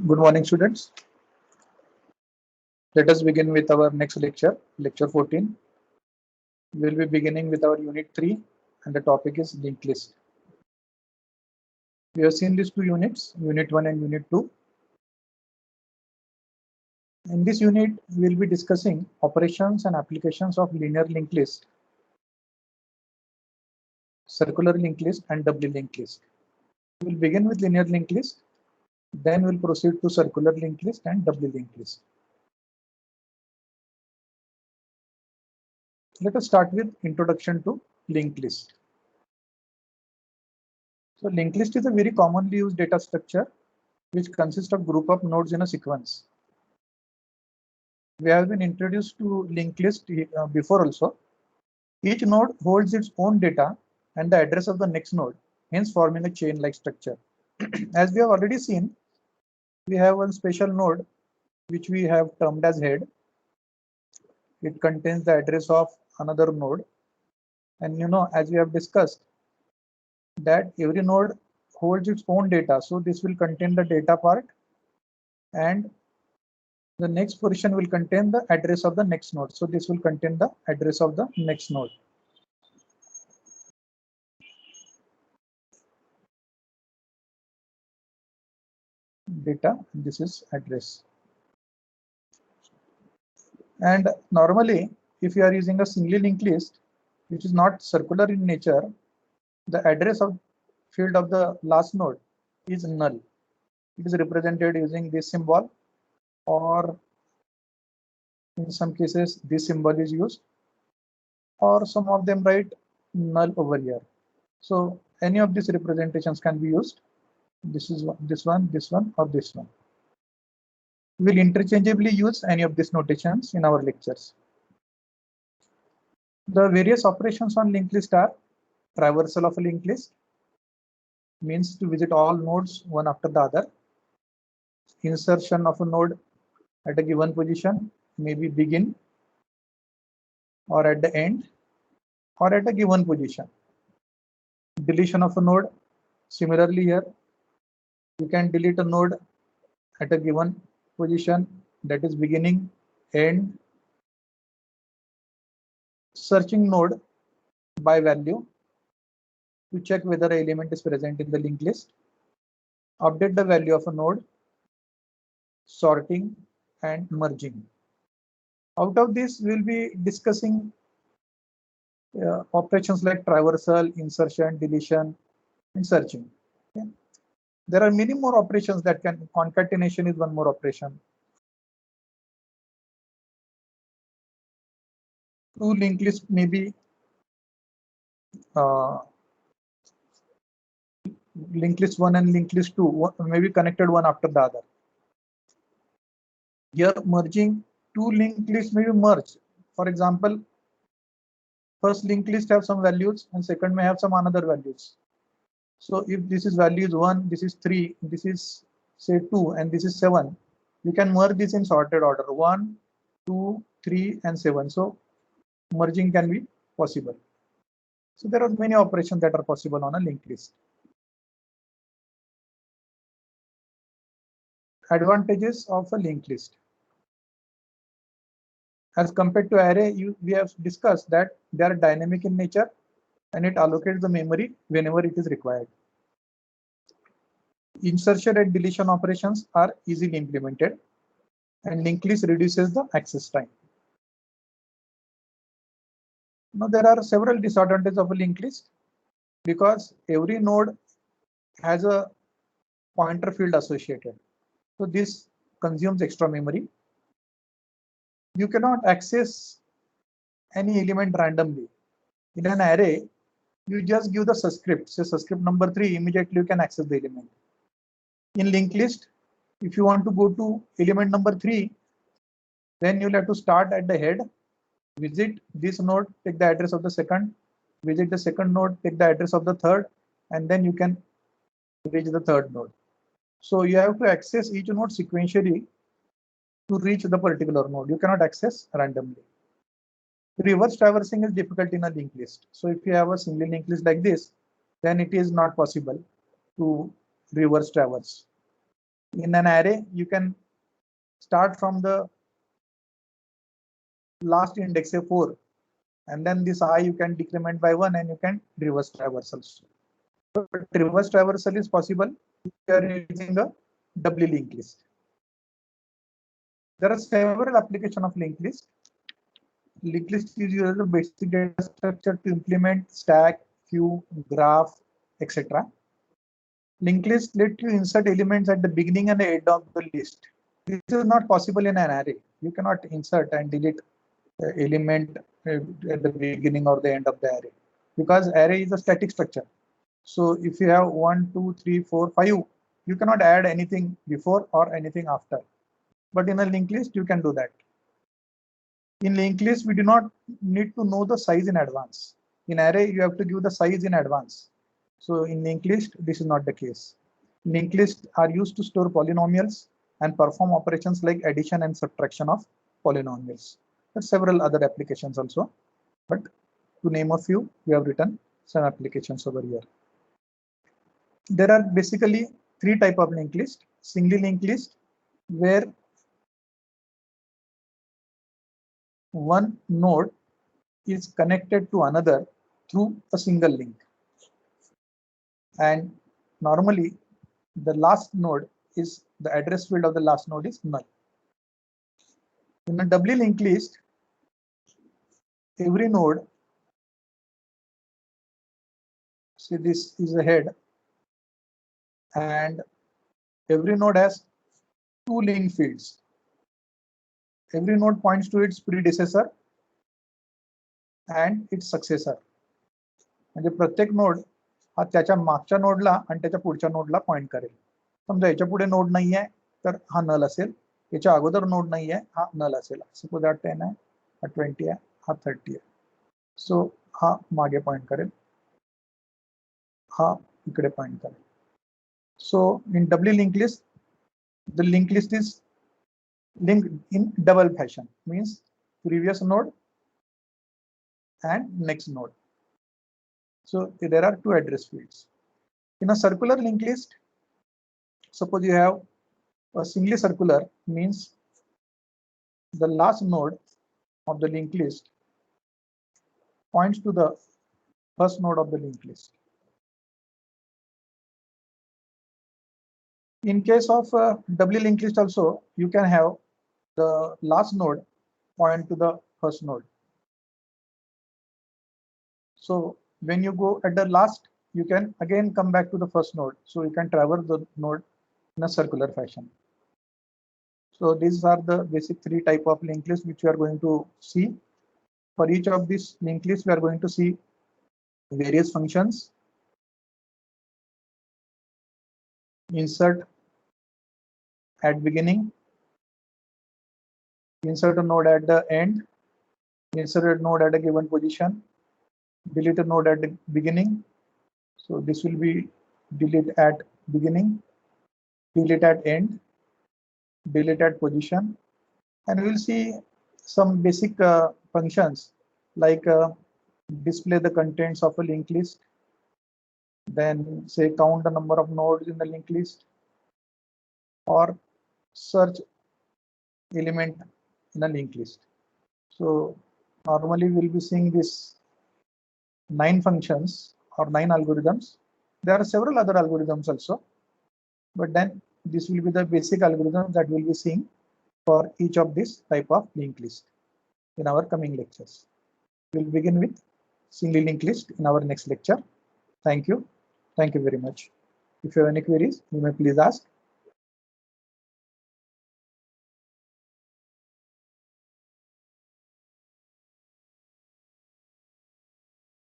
Good morning, students. Let us begin with our next lecture, lecture 14. We will be beginning with our unit 3 and the topic is linked list. We have seen these two units, unit 1 and unit 2. In this unit, we will be discussing operations and applications of linear linked list, circular linked list and doubly linked list. We will begin with linear linked list, then we will proceed to circular linked list and doubly linked list. Let us start with introduction to linked list. So linked list is a very commonly used data structure which consists of group of nodes in a sequence. We have been introduced to linked list before also. Each node holds its own data and the address of the next node, hence forming a chain-like structure. As we have already seen, we have one special node which we have termed as head. It contains the address of another node. And as we have discussed, that every node holds its own data. So this will contain the data part and the next position will contain the address of the next node. So this will contain the address of the next node. Data, this is address. And normally, if you are using a singly linked list, which is not circular in nature, the address of field of the last node is null. It is represented using this symbol, or in some cases, this symbol is used, or some of them write null over here. So any of these representations can be used. This is this one, or this one. We will interchangeably use any of these notations in our lectures. The various operations on linked list are traversal of a linked list, means to visit all nodes one after the other. Insertion of a node at a given position, maybe begin or at the end or at a given position. Deletion of a node, similarly here, you can delete a node at a given position, that is beginning, end. Searching node by value to check whether an element is present in the linked list. Update the value of a node, sorting and merging. Out of this, we will be discussing operations like traversal, insertion, deletion, and searching. Okay. There are many more operations that can, concatenation is one more operation. Two linked list may be linked list 1 and linked list 2 may be connected one after the other. Here merging two linked lists may be merged. For example, first linked list have some values and second may have some another values. So if this is values 1, this is 3, this is say 2 and this is 7, you can merge this in sorted order 1, 2, 3 and 7. So merging can be possible. So there are many operations that are possible on a linked list. Advantages of a linked list. As compared to array, we have discussed that they are dynamic in nature and it allocates the memory whenever it is required. Insertion and deletion operations are easily implemented and linked list reduces the access time. Now there are several disadvantages of a linked list because every node has a pointer field associated. So this consumes extra memory. You cannot access any element randomly. In an array, you just give the subscript, say subscript number 3, immediately you can access the element. In linked list, if you want to go to element number 3, then you'll have to start at the head, visit this node, take the address of the second, visit the second node, take the address of the third, and then you can reach the third node. So you have to access each node sequentially to reach the particular node. You cannot access randomly. Reverse traversing is difficult in a linked list. So if you have a single linked list like this, then it is not possible to reverse traverse. In an array, you can start from the last index, say 4, and then this I you can decrement by 1 and you can reverse traversal. But reverse traversal is possible if you are using a doubly linked list. There are several applications of linked list. Linked list is used as a basic data structure to implement stack, queue, graph, etc. Linked list let you insert elements at the beginning and the end of the list. This is not possible in an array. You cannot insert and delete element at the beginning or the end of the array, because array is a static structure. So if you have 1, 2, 3, 4, 5, you cannot add anything before or anything after. But in a linked list, you can do that. In linked list, we do not need to know the size in advance. In array, you have to give the size in advance. So in linked list, this is not the case. Linked lists are used to store polynomials and perform operations like addition and subtraction of polynomials. There are several other applications also, but to name a few, we have written some applications over here. There are basically 3 types of linked list. Single linked list, where one node is connected to another through a single link. And normally the last node is the address field of the last node is null. In a doubly linked list, every node, see this is a head, and every node has 2 link fields. Every node points to its predecessor and its successor. म्हणजे प्रत्येक node हा त्याच्या मागच्या नोडला आणि त्याच्या पुढच्या नोडला point करेल. समजा याच्या पुढे नोड नाही आहे तर हा नल असेल, याच्या अगोदर नोड नाही आहे हा नल असेल. सपोज हा 10 आहे, हा 20 आहे, हा 30 आहे. सो हा मागे पॉइंट करेल, हा इकडे पॉइंट करेल. So in doubly linked list, the linked list is linked in double fashion, means previous node and next node. So there are 2 address fields. In a circular linked list, suppose you have a singly circular, means the last node of the linked list points to the first node of the linked list. In case of doubly linked list also, you can have the last node point to the first node. So when you go at the last, you can again come back to the first node. So you can traverse the node in a circular fashion. So these are the basic 3 types of linked list which we are going to see. For each of these linked lists, we are going to see various functions. Insert at beginning, insert a node at the end, insert a node at a given position, delete a node at the beginning. So this will be delete at beginning, delete at end, delete at position, and we will see some basic functions like display the contents of a linked list, then say count the number of nodes in the linked list, or search element in a linked list. So normally we'll be seeing this 9 functions or 9 algorithms. There are several other algorithms also, but then this will be the basic algorithm that we'll be seeing for each of this type of linked list in our coming lectures. We'll begin with single linked list in our next lecture. Thank you. Thank you very much. If you have any queries, you may please ask.